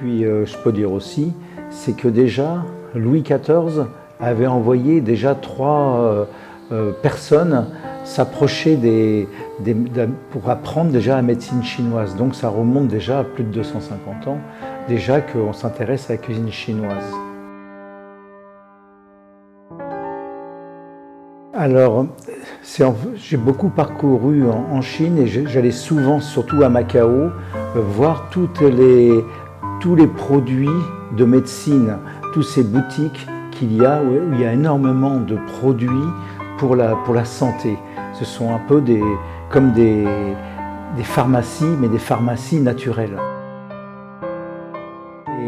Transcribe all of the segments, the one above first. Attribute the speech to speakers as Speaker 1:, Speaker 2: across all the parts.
Speaker 1: puis je peux dire aussi, c'est que déjà Louis XIV avait envoyé déjà 3 personnes s'approcher pour apprendre déjà la médecine chinoise. Donc ça remonte déjà à plus de 250 ans, déjà qu'on s'intéresse à la cuisine chinoise. Alors, j'ai beaucoup parcouru en Chine et j'allais souvent, surtout à Macao, voir tous les produits de médecine, toutes ces boutiques qu'il y a, où il y a énormément de produits pour la santé. Ce sont un peu comme des pharmacies, mais des pharmacies naturelles.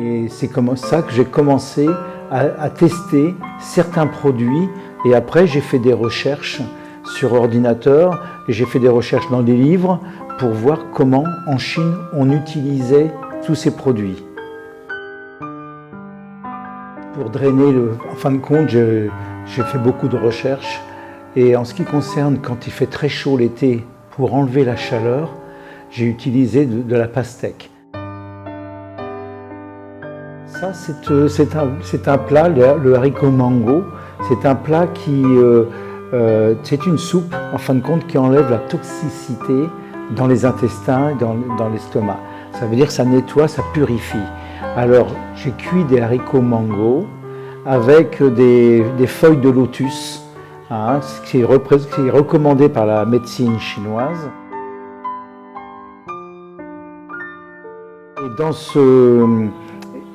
Speaker 1: Et c'est comme ça que j'ai commencé à tester certains produits. Et après, j'ai fait des recherches sur ordinateur et j'ai fait des recherches dans des livres pour voir comment, en Chine, on utilisait tous ces produits. Pour drainer, en fin de compte, j'ai fait beaucoup de recherches. Et en ce qui concerne quand il fait très chaud l'été, pour enlever la chaleur, j'ai utilisé de la pastèque. Ça, c'est un plat, le haricot mango. C'est un plat c'est une soupe, en fin de compte, qui enlève la toxicité dans les intestins et dans l'estomac. Ça veut dire que ça nettoie, ça purifie. Alors, j'ai cuit des haricots mango avec des feuilles de lotus, ce qui est recommandé par la médecine chinoise.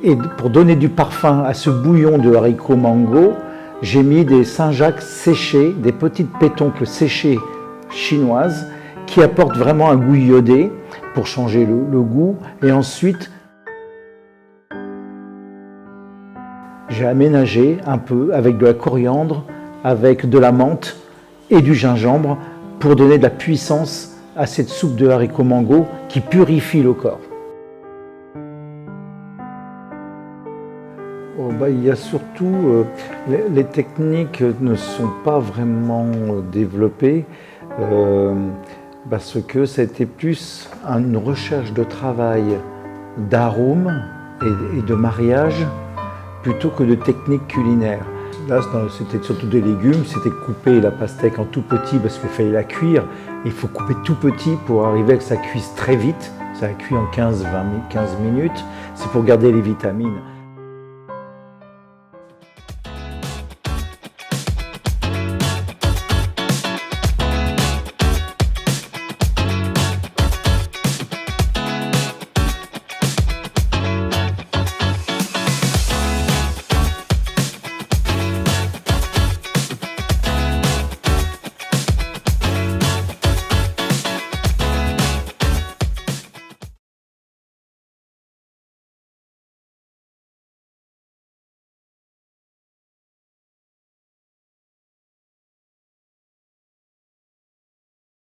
Speaker 1: Et pour donner du parfum à ce bouillon de haricots mango, j'ai mis des Saint-Jacques séchés, des petites pétoncles séchées chinoises qui apportent vraiment un goût iodé pour changer le goût. Et ensuite, j'ai aménagé un peu avec de la coriandre, avec de la menthe et du gingembre pour donner de la puissance à cette soupe de haricots mango qui purifie le corps. Il y a surtout, les techniques ne sont pas vraiment développées parce que c'était plus une recherche de travail d'arômes et de mariage plutôt que de techniques culinaires. Là, c'était surtout des légumes, c'était couper la pastèque en tout petit parce qu'il fallait la cuire. Il faut couper tout petit pour arriver à que ça cuise très vite. Ça cuit en 15 minutes. C'est pour garder les vitamines.